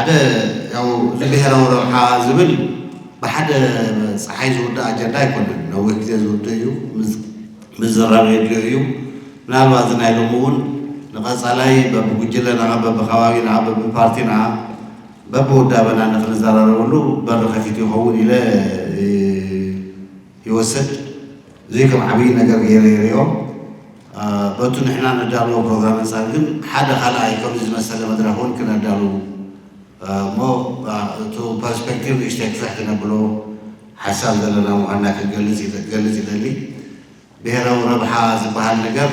حدا ያው ዝብሔራዊ ረብሓ ዝብል ብሓደ ፀሓይ ዝውዳእ ኣጀንዳ ኣይኮነን ነዊሕ ግዜ ዝውድእ እዩ ምዝራብ የድልዮ እዩ ምናልባት ናይ ሎሚ እውን ንቐፃላይ በብጉጅለና በብኸባቢና በብፓርቲና በብውዳበና ንኽንዘራረበሉ በሪ ከፊቱ ይኸውን ኢለ ይወስድ እዚ ከም ዓብዪ ነገር ገይረ ይርኦ በቱ ንሕና ነዳልዎ ፕሮግራም አንፃር ግን ሓደ ካልኣይ ከምዚ ዝመሰለ መድረክ እውን ክነዳሉ እሞ እቲ ፐርስፔክቲቭ ንእሽተይ ክፍሕ ክነብሎ ሓሳብ ዘለና ምዃንና ክገልጽ ይደሊ ብሔራዊ ረብሓ ዝበሃል ነገር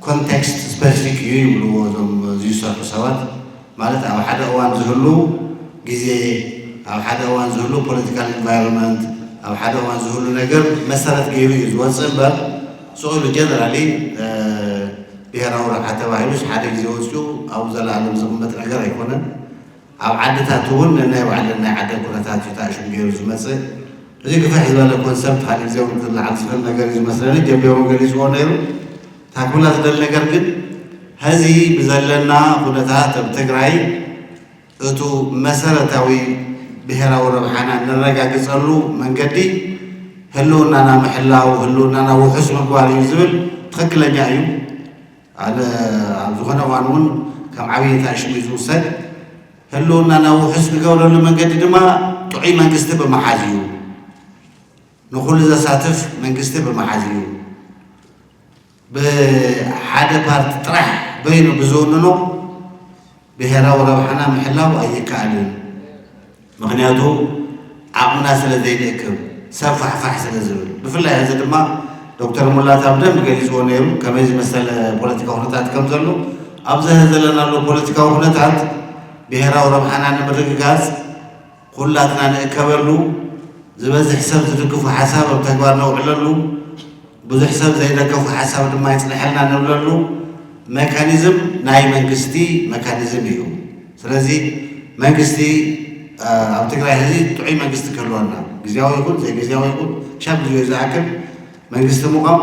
ኮንቴክስት ስፔሲፊክ እዩ ይብልዎ እዞም ዝሰርሑ ሰባት ማለት ኣብ ሓደ እዋን ዝህሉ ግዜ ኣብ ሓደ እዋን ዝህሉ ፖለቲካል ኢንቫይሮንመንት ኣብ ሓደ እዋን ዝህሉ ነገር መሰረት ገይሩ እዩ ዝወፅእ እምበር ስቕሉ ጀነራሊ ብሔራዊ ረብሓ ተባሂሉስ ሓደ ግዜ ወፅኡ ኣብኡ ዘለኣለም ዝቕመጥ ነገር ኣይኮነን ኣብ ዓድታት እውን ነናይ ባዕለን ናይ ዓደን ኩነታት እዩ ተኣሽሙ ገይሩ ዝመፅእ እዚ ግፍሕ ዝበለ ኮንሰፕት ካልእ ግዜ እውን ክልዓል ዝኽእል ነገር እዩ ዝመስለኒ ጀቢሮም ገሊፅዎ ነይሩ ታክብላ ዝደሊ ነገር ግን ሕዚ ብዘለና ኩነታት ኣብ ትግራይ እቱ መሰረታዊ ብሔራዊ ረብሓና ንረጋግፀሉ መንገዲ ህልውናና ምሕላው ህልውናና ውሑስ ምግባር እዩ ዝብል ትኽክለኛ እዩ ኣነ ኣብ ዝኾነ እዋን እውን ከም ዓብዪ ተኣሽሙ እዩ ዝውሰድ ህልውናና ውሑስ ንገብረሉ መንገዲ ድማ ጥዑይ መንግስቲ ብምሓዝ እዩ ንኩሉ ዘሳትፍ መንግስቲ ብምሓዝ እዩ ብሓደ ፓርቲ ጥራሕ በይኑ ብዝውንኖ ብሔራዊ ረብሓና ምሕላው ኣይከኣልን ምክንያቱ ዓቕምና ስለ ዘይንእክብ ሰብ ፋሕፋሕ ስለ ዝብል ብፍላይ ሕዚ ድማ ዶክተር ሙላት ኣብደን ገሊፅዎ ነይሩ ከመይ ዝመሰለ ፖለቲካዊ ኩነታት ከም ዘሎ ኣብዚ ዘለናሉ ፖለቲካዊ ኩነታት ብሔራዊ ረብሓና ንምርግጋፅ ኩላትና ንእከበሉ ዝበዝሕ ሰብ ዝድግፉ ሓሳብ ኣብ ተግባር ነውዕለሉ ብዙሕ ሰብ ዘይደገፉ ሓሳብ ድማ ይፅንሐልና ንብለሉ ሜካኒዝም ናይ መንግስቲ ሜካኒዝም እዩ ስለዚ መንግስቲ ኣብ ትግራይ ሕዚ ጥዑይ መንግስቲ ክህልወና ግዝያዊ ይኹን ዘይግዝያዊ ይኹን ሻብ ግዜ ዝኣክል መንግስቲ ምቋም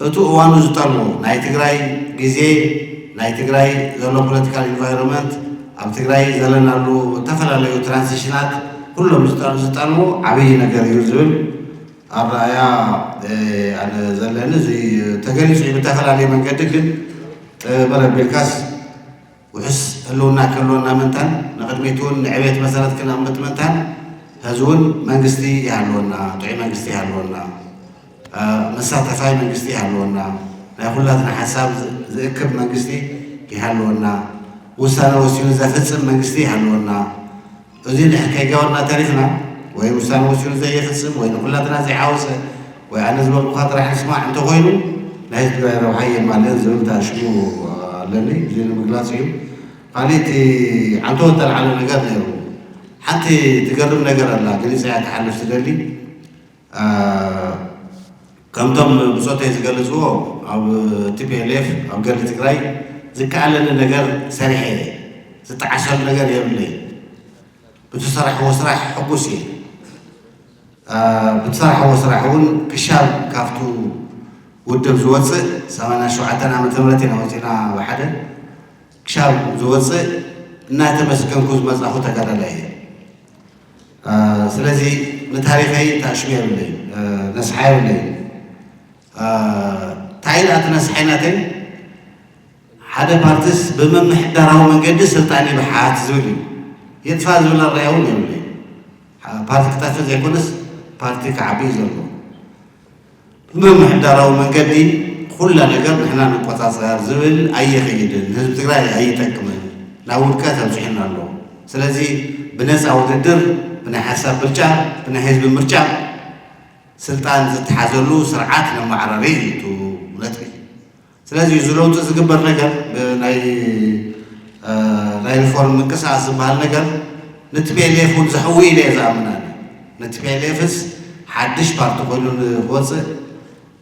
እቱ እዋኑ ዝጠልቦ ናይ ትግራይ ግዜ ናይ ትግራይ ዘሎ ፖለቲካል ኢንቫይሮንመንት ኣብ ትግራይ ዘለናሉ ዝተፈላለዩ ትራንዚሽናት ኩሎም ዝጠልቦ ዓብዪ ነገር እዩ ዝብል ኣረኣያ ኣነ ዘለኒ እዚ ተገሊፁ እዩ ብተፈላለየ መንገዲ ግን መረቢልካስ ውሕስ ህልውና ክህልወና ምንታን ንቅድሚት እውን ንዕቤት መሰረት ክነቕምጥ ምንታን ሕዚ እውን መንግስቲ ይሃልወና ጥዑይ መንግስቲ ይሃልወና መሳተፋይ መንግስቲ ይሃልወና ናይ ኩላትና ሓሳብ ዝእክብ መንግስቲ ይሃልወና ውሳነ ወሲኑ ዘፍፅም መንግስቲ ይሃልወና እዚ ከይገበርና ተሪፍና ወይ ውሳነ ወሲኑ ዘየፍፅም ወይ ንኩላትና ዘይዓወፀ ወይ ኣነ ዝበልኩካ ጥራሕ ንስማዕ እንተኮይኑ ናይ ትግራይ ረብሓ የማለን ዝብል ተኣሽሙ ኣለኒ እዚ ንምግላፅ እዩ ካሊእ ዓንቶ ዝተልዓለ ነገር ነይሩ ሓንቲ ትገርም ነገር ኣላ ገሊፀ እያ ክሓልፍ ትደሊ ከምቶም ብፆተይ ዝገልፅዎ ኣብ ቲፒኤልኤፍ ኣብ ገሊ ትግራይ ዝከኣለኒ ነገር ሰሪሐ ዝጠዓሰሉ ነገር የብለይ ብትሰርሕዎ ስራሕ ሕጉስ እየ ብትሰርሕዎ ስራሕ እውን ክሻብ ካብቱ ውድብ ዝወፅእ 87 ዓመተ ምህረት ኢና ወፂና ብሓደ ክሻብ ዝወፅእ እናተመስገንኩ ዝመፃኹ ተጋዳላይ እየ ስለዚ ንታሪኸይ ተኣሽሙ የብለይ ነስሓ የብለይ ታይል ኣትነስሓይናተይ ሓደ ፓርቲስ ብምምሕዳራዊ መንገዲ ስልጣን ይብሓት ዝብል እዩ የጥፋ ዝብል ኣረኣያ እውን የብለይ ፓርቲ ክጠፍእ ዘይኮነስ ፓርቲ ክዓቢ ዘሎ ብምምሕዳራዊ መንገዲ ኩላ ነገር ንሕና ንቆፃፀር ዝብል ኣይኸይድን ህዝቢ ትግራይ ኣይጠቅምን ናብ ውድቀት ኣብፅሒና ኣሎ ስለዚ ብነፃ ውድድር ብናይ ሓሳብ ብልጫ ብናይ ህዝቢ ምርጫ ስልጣን ዝተሓዘሉ ስርዓት ነማዕረሪ እዩ እውነት እዩ ስለዚ ዝለውጡ ዝግበር ነገር ናይ ሪፎርም ምንቅስቃስ ዝበሃል ነገር ንቲፒኤልኤፍ እውን ዘሕዊ ኢለ እየ ዝኣምና ንቲፒኤልኤፍስ ሓድሽ ፓርቲ ኮይኑ ክወፅእ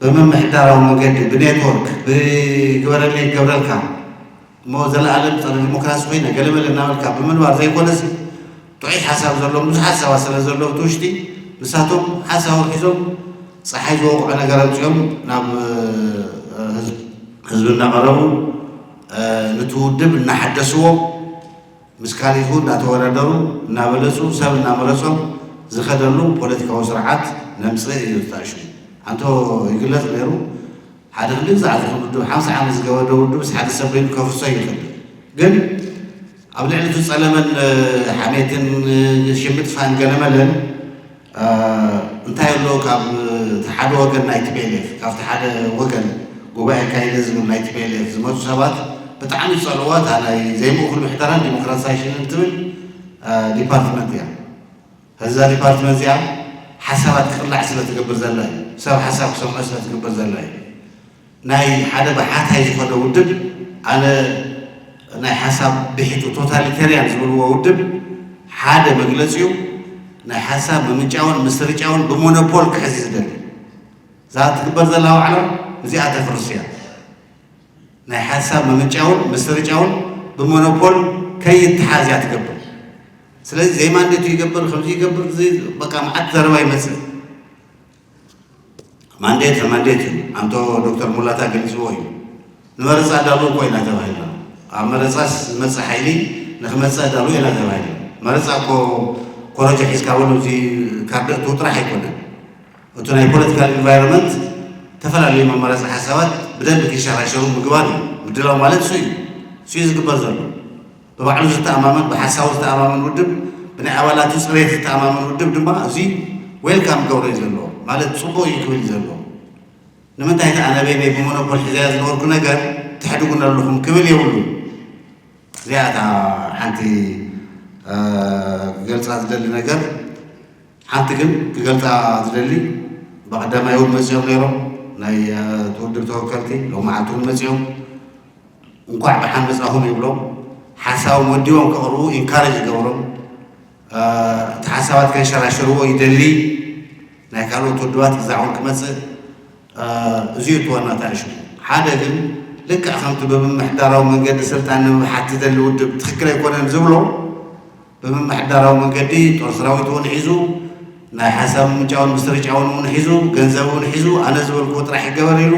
ብምምሕዳራዊ መንገዲ ብኔትወርክ ብግበረለይ ገብረልካ እሞ ዘለኣለም ፀረ ዲሞክራሲ ኮይነ ገለመለ እናበልካ ብምንባር ዘይኮነስ ጥዑይ ሓሳብ ዘለዎም ብዙሓት ሰባት ስለ ዘለዎ እቲ ውሽጢ ንሳቶም ሓሳብ ሒዞም ፀሓይ ዝወቕዖ ነገር ኣምፅኦም ናብ ህዝቢ እናቐረቡ ነቲ ውድብ እናሓደስዎ مسكاليهو ناتوردرو نابلسو سب نامرسو زخدلو بوليتيكاو سرعات نمصي يتاشو انتو يقلت غيرو حدا اللي زعل خدو 50 عام زغودو بس حدا سبين كفصي يخد ግን ኣብ ልዕሊ ጸለመን ሓሜትን ሽምጥ ፋን ገለመለን እንታይ ኣሎ ካብ ሓደ ወገን ናይ TPLF ካብ ሓደ ወገን ጉባኤ ካይደ ዝብል ናይ TPLF ዝመፁ ሰባት ብጣዕሚ ጸልዋት ናይ ዘይምኡኩል ምሕተራን ዲሞክራሲያሽን እንትብል ዲፓርትመንት እያ هذا ዲፓርትመንት እያ ሓሳባት ክቅላዕ ስለ ትገብር ዘላ ሰብ ሓሳብ ክሰምዖ ስለ ትገብር ዘላ ናይ ሓደ ባሓታይ ዝኮነ ውድብ ኣነ ናይ ሓሳብ ብሒቱ ቶታሊታሪያን ዝብልዎ ውድብ ሓደ መግለፂኡ ናይ ሓሳብ ምምንጫውን ምስርጫውን ብሞኖፖል ክሕዝ ዝደሊ ዛ ትግበር ዘላ ዋዕላ እዚኣ ተፍርስ እያ ናይ ሓሳብ ምምንጫውን ምስርጫውን ብሞኖፖል ከይትሓዝ እያ ትገብር ስለዚህ ዘይ ማንዴቱ ይገብር ከምዚ ይገብር በቃ ማዓት ዘረባ ይመስል ማንዴት አንቶ ዶክተር ሙላታ ገልጽዎ እዩ ንመረፃ ዳሉ ኮይና ተባሂላ አመረፃስ መጽ ኃይሊ ንኽመጽ ዳሉ ኢላ ተባሂላ መረፃ እኮ ኮረጃ ሒዝካ ወሉ እዚ ካርደቱ ጥራሕ ኣይኮነን እቲ ናይ ፖለቲካል ኢንቫይሮንመንት ተፈላለዩ መመረፂ ሓሳባት ብደንብ ክሸራሸሩ ምግባር እዩ ምድላው ማለት እሱ እዩ ዝግበር ዘሎ በባዕሉ ዝተኣማመን ብሓሳቡ ዝተኣማመን ውድብ ብናይ ኣባላቱ ፅሬት ዝተኣማመን ውድብ ድማ እዚ ዌልካም ገብሮ እዩ ዘለዎ ማለት ፅቡቅ እዩ ክብል እዩ ዘለዎ ንምንታይ ኣነ በይነይ ብሞኖፖል ሒዘያ ዝነበርኩ ነገር ትሕድጉን ኣለኹም ክብል የብሉ እዚኣ እታ ሓንቲ ክገልፃ ዝደሊ ነገር ሓንቲ ግን ክገልፃ ዝደሊ ብቀዳማይ እውን መፅኦም ነይሮም ናይ ትውድብ ተወከልቲ ሎማዓልቲ እውን መፅኦም እንኳዕ ብሓን መፃኹም ይብሎም ሓሳቦም ወዲቦም ከቕርቡ ኢንካሬጅ ይገብሮም እቲ ሓሳባት ከይሸራሸርዎ ይደሊ ናይ ካልኦት ውድባት ግዛዕውን ክመፅእ እዚኡ ትወናታ እሹ ሓደ ግን ልክዕ ከምቲ ብምምሕዳራዊ መንገዲ ስልጣን ንምምሓት ትደሊ ውድብ ትክክል ኣይኮነን ዝብሎ ብምምሕዳራዊ መንገዲ ጦር ሰራዊት እውን ሒዙ ናይ ሓሳብ ምንጫውን ምስርጫውን እውን ሒዙ ገንዘብ እውን ሒዙ ኣነ ዝበልክዎ ጥራሕ ይገበር ኢሉ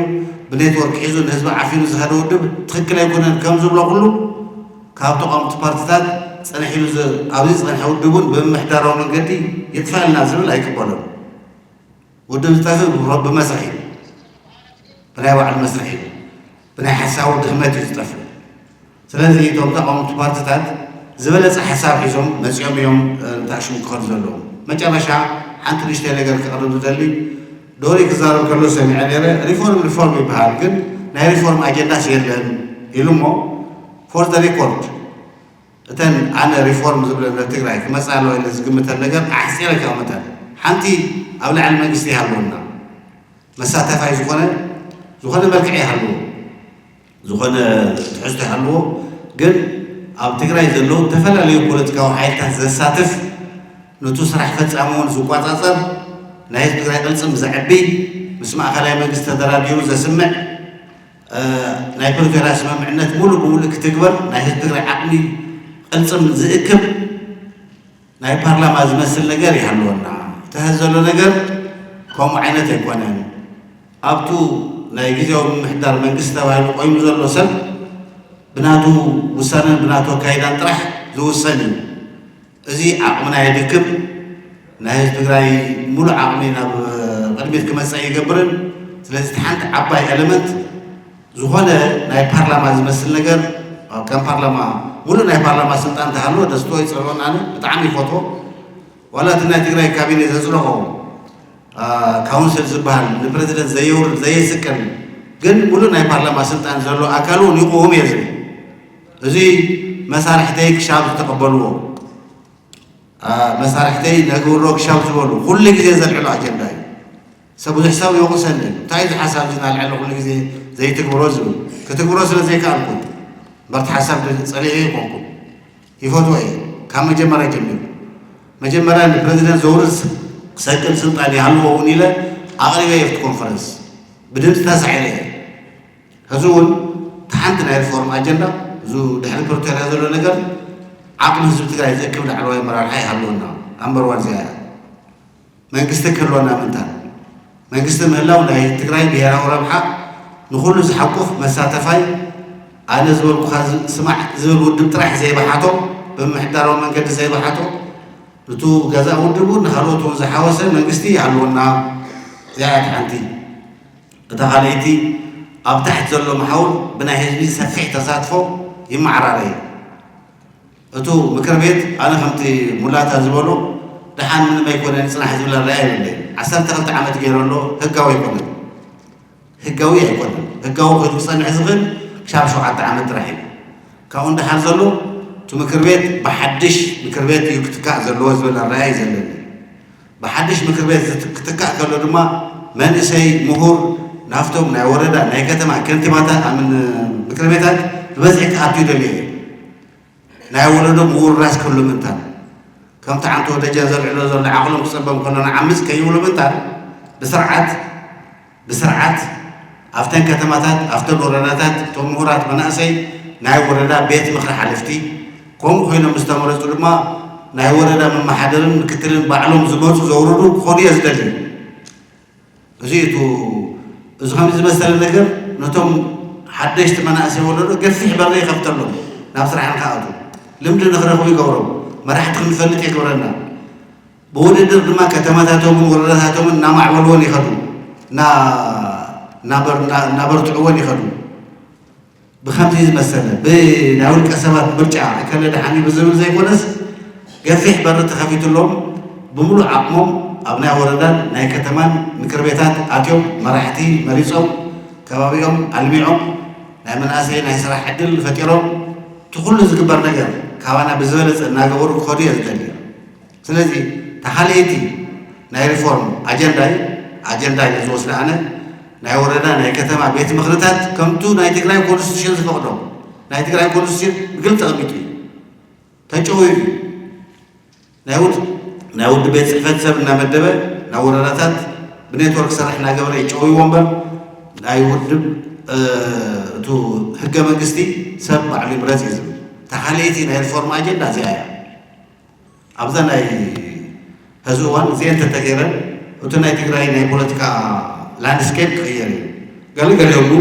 ብኔትወርክ ሒዙ ንህዝቢ ዓፊኑ ዝኸደ ውድብ ትክክል ኣይኮነን ከም ዝብሎ ኩሉ ካብ ተቃውምቲ ፓርቲታት ፀንሕ ኢሉ ኣብዚ ፀንሐ ውድቡን ብምምሕዳራዊ መንገዲ ይጥፋልና ዝብል ኣይቅበሎም ውድብ ዝጠፍእ ብመስርሒ ብናይ ባዕሉ መስርሒ ብናይ ሓሳቡ ድኽመት እዩ ዝጠፍእ ስለዚ እቶም ተቃውምቲ ፓርቲታት ዝበለፀ ሓሳብ ሒዞም መፅኦም እዮም እንታሽሙ ክኸዱ ዘለዎም መጨረሻ ሓንቲ ንእሽተይ ነገር ክቐርብ ዝደሊ ዶሪ ክዛረብ ከሎ ሰሚዐ ነይረ ሪፎርም ይበሃል ግን ናይ ሪፎርም ኣጀንዳስ የለን ኢሉ እሞ ፎር ዘ ሪኮርድ እተን ኣነ ሪፎርም ዝብለነ ትግራይ ክመፅእ ኣለዎ ኢለ ዝግምተን ነገር ኣሕፂረ ከቕምጠን ሓንቲ ኣብ ላዕሊ መንግስቲ ይሃለወና መሳተፋይ ዝኾነ መልክዕ ይሃለዎ ዝኾነ ትሕዝቶ ይሃለዎ ግን ኣብ ትግራይ ዘለዉ ተፈላለዩ ፖለቲካዊ ሓይልታት ዘሳትፍ ነቱ ስራሕ ፈጻሚ እውን ዝቋፃፀር ናይ ህዝቢ ትግራይ ቅልፅም ዘዕቢ ምስ ማእኸላይ መንግስቲ ተደራዲሩ ዘስምዕ ናይ ፕሪቶርያ ስምምዕነት ሙሉእ ብሙሉእ ክትግበር ናይ ህዝቢ ትግራይ ዓቕሚ ቅልፅም ዝእክብ ናይ ፓርላማ ዝመስል ነገር ይሃለወና እቲ ዘሎ ነገር ከምኡ ዓይነት ኣይኮነን ኣብቱ ናይ ጊዜያዊ ምምሕዳር መንግስቲ ተባሂሉ ቆይሙ ዘሎ ሰብ ብናቱ ውሳነን ብናቱ ኣካይዳን ጥራሕ ዝውሰን እዩ እዚ ዓቕምና የድክም ናይ ህዝቢ ትግራይ ሙሉእ ዓቕሚ ናብ ቅድሚት ክመፅእ ይገብርን ስለዚ እቲ ሓንቲ ዓባይ ኤለመንት ዝኾነ ናይ ፓርላማ ዝመስል ነገር ከም ፓርላማ ሙሉእ ናይ ፓርላማ ስልጣን ተሃልዎ ደስቶ ይፅርዖን ኣነ ብጣዕሚ ይፈትዎ ዋላ እቲ ናይ ትግራይ ካቢኔ ዘፅለቆ ካውንስል ዝበሃል ንፕሬዚደንት ዘየውርድ ዘየስቅል ግን ሙሉእ ናይ ፓርላማ ስልጣን ዘሎ ኣካል እውን ይቁም እየ ዝብል እዚ መሳርሕተይ ክሻብ ዝተቐበልዎ መሳርሕተይ ነግብሮ ክሻብ ዝበሉ ኩሉ ግዜ ዘልዕሎ ኣጀንዳ እዩ ሰብ ብዙሕ ሰብ ይወቕሰኒ እንታይ እዚ ሓሳብ እዚ ናልዕሎ ኩሉ ግዜ ዘይትግብሮ ዝብል ክትግብሮ ስለ ዘይከኣልኩ በርቲ ሓሳብ ፀሊዑ ይኮንኩ ይፈትዎ እየ ካብ መጀመርያ ጀሚሩ መጀመርያ ንፕሬዚደንት ዘውርድ ክሰቅል ስልጣን ይሃልዎ እውን ኢለ ኣቕሪበ የፍቲ ኮንፈረንስ ብድምፂ ተሳዒረ እየ ሕዚ እውን ተሓንቲ ናይ ሪፎርም ኣጀንዳ እዚ ድሕሪ ፕሪቶርያ ዘሎ ነገር ዓቕሚ ህዝቢ ትግራይ ዝእክብ ላዕለዋይ ኣመራርሓ ይሃልወና ኣምበር ዋን እዚኣ መንግስቲ ክህልወና ምንታይ መንግስቲ ምህላው ናይ ትግራይ ብሄራዊ ረብሓ ንኩሉ ዝሓቁፍ መሳተፋይ ኣነ ዝበልኩኻ ስማዕ ዝብል ውድብ ጥራሕ ዘይበሓቶ بمحتارو من قد زي بحاتو نتو جزاء ودبو نخلوتو زحوسه منغستي يعلونا زيات عندي تخاليتي اب تحت زلو محاول بنا حزبي سفيح تصادفو يمعراري اتو مكر بيت انا فهمتي مولاتا زبلو دحان من ما يكون نصلح حزب الله راي ولا 13 عامت غيرلو هغاوي يكون هغاوي يكون هغاوي كتصنع زغل شاب 7 عامت راحي كون دحان زلو تو مكر بيت بحدش مكر بيت يكتكا زلو زبل الراي زلني بحدش مكر بيت تكتكا كلو دما منسي مهور نافتهم ناي وردا ناي كتما كنتيماتا من مكر بيتات بزعك اتو دلي ناي ولدو مهور راس كله منتان كم تعانتو دجازر على زر عقلهم كسبهم كنا نعمس كيولو منتان بسرعات افتن كتماتات افتن ورداتات تو مهورات مناسي ناي وردا بيت مخر حلفتي قوم خوينا مستمرت دما ناي وردا من محدرن كتلن بعلم زبوت زوردو خودي يزدلي زيتو اذا خمس مثلا نجر نتوم حدشت مناسي ولدو قفح بري خفتلهم نفسر عن خاطو لمد نخرجوا يقوروا ما راح تكون فلت يقورنا بودر دما كتماتاتهم ورداتهم نامع ولول يخدوا نابر تعون يخدوا بخمسين مسألة بناول كسبات برجع كل ده حني بزمن زي كونس قفح برا تخفيت لهم بملو عقمهم أبناء وردان ناي كتمان مكربيتات آتيهم مراحتي مريصهم كبابيهم علميهم ناي من أسهل ناي سراح حدل فتيرهم تقول زكبر نجار كوانا بزولة ناقور خودي يزدلي سلزي تخليتي ناي ريفورم أجندة يزوس لأنا ناي وردا ناي كتما بيت مخرطات كمتو ناي تقرأي كونستيوشن زفقدهم ناي تقرأي كونستيوشن بقلت أغميتي تنشوي ناود بيت صحفت سب نامدبه ناي ورداتات بنيتورك سرح ناقور يشوي ومبر ناي ودب تو هجا منقستي سب علي برازيل تخليتي ناي الفورم أجندة زي آية أبدا ناي هزوان زين تتغيرن وتناي تقرأي ناي بوليتيكا لاندسكيب كيري قال يوم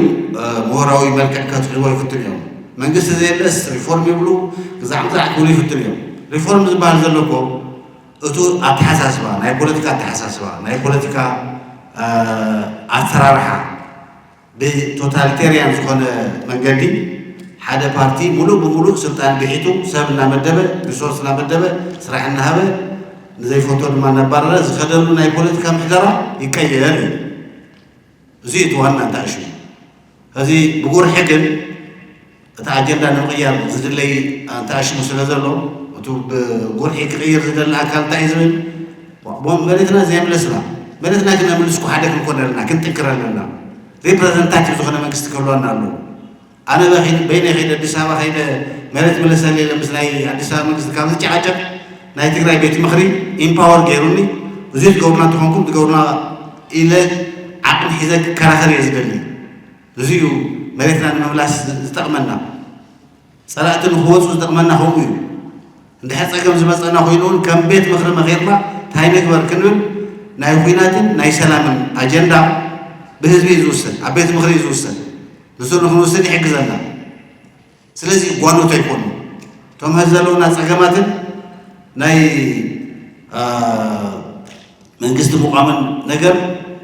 مهراوي ملكة كاتريوا يفتر يوم منقست زي لس ريفورم يبلو زعم كوني يفتر يوم ريفورم زبال زلكو أتو أتحساسوا ناي بوليتيكا أتحساسوا ناي بوليتيكا أثرارها بتوتاليتيريان زخون منقدي حدا بارتي ملو بملو سلطان بحيتو سابنا مدبه ريسورسنا مدبه سرعنا هبه زي فوتو ما نبرر زخدلو ناي بوليتيكا محدرة يكير زيت وانا تاشو هذه بقول حكم تعجبنا نغير زدلي تاشو مسلزلو وتو بقول حكي غير زدل اكل تايزمن بوم مريتنا زي ملسنا مريتنا كنا ملسكو حدا كنا لنا كنت كرلنا ريبريزنتاتيف زخنا منكست كلونا له أنا بين خير الدسامة خير مرت ملسالي لمسلاي الدسامة منكست كامل تعجب ناي تقرأي بيت مخري إمباور غيروني وزيد قورنا تخونكم تقورنا إلى عقل حزق كراخر يزدلني زيو مرتنا نملاس استقمنا صلاة الهوس استقمنا هوي عند حتى كم زمسنا خوينون كم بيت مخري مغيرنا تاي نكبر كنون ناي خويناتن ناي سلامن أجندة بهزبي يزوسن عبيت مخري يزوسن نسون نخلصن يحجزنا سلزي قانو تيكون توم هزلونا سكماتن ناي منقست مقامن نجر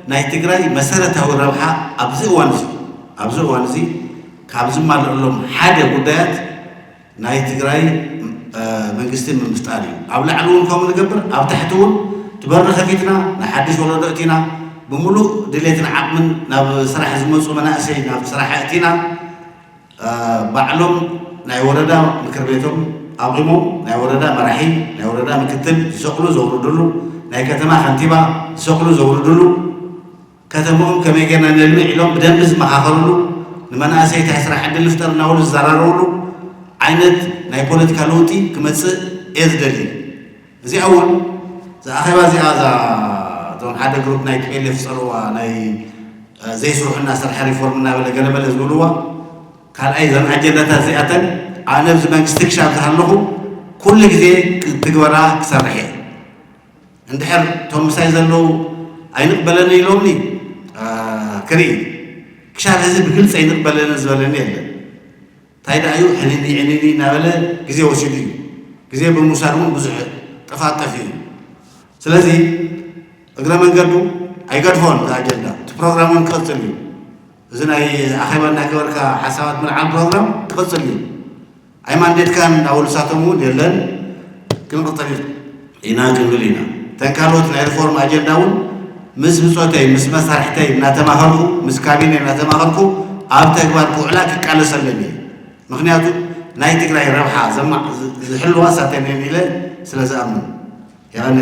ناي تقرأي مسألة هو الربحة أبزو وانزي كابز ما لهم حاجة بدات ناي تقرأي منقست من مستاري أو لعنون كم نجبر أو تحتون تبرر خفيتنا نحدش ولا دقتنا بملو دليتنا عقمن ناب صراحة زموس ومناسي ناب صراحة أتينا بعلم ناي وردا مكربيتهم أقيمو ناي وردا مراحي ناي وردا مكتب سقلو زوردلو ناي كتما خنتيبا سقلو زوردلو كتمهم كما يجينا نلمع لهم بدن بس محاخرلو المناسي تحسر حد اللفتر ناول الزرارولو عينت ناي بوليتيكالوتي كمتس إزدلي زي أول زي أخيبا زي هذا دون حدا جروب نايت ميل يفصلوا ناي زي سروح الناس رح ريفورمنا ولا قلب الأزولوا كان أيضا أجندة زيادة أنا بزمان استكشاف ذهنه كل جزء تجورا كسرحي عند حر توم سايزلو أين قبلنا يلومني كريم كشاف هذا بكل سعيد قبلنا زبلنا يلا تايد أيو حنيني نابله جزء وسيدي ጊዜ በሙሳሩን ብዙሕ ተፋጠፊ ስለዚህ እግረ መንገዱ አይገድፎን አጀንዳ ፕሮግራሙን ቀጥሉ እዝና አኸባና ገበርካ ሐሳባት መልዓም ፕሮግራም ተቀጥሉ አይ ማንዴት ካን አውልሳተሙ የለን ግን ቀጥሉ ኢና ግብሊና ተንካሎት ሪፎርም አጀንዳውን ምስ ብጾተይ ምስ መሳርሕተይ እናተማኸርኩ ምስ ካቢኔ እናተማኸርኩ ኣብ ተግባር ኩዕላ ክቃለሰለኒ ምክንያቱ ናይ ትግራይ ረብሓ ዘማ ዝሕልዋ ሳተነን ኢለ ስለዝኣምኑ ያለ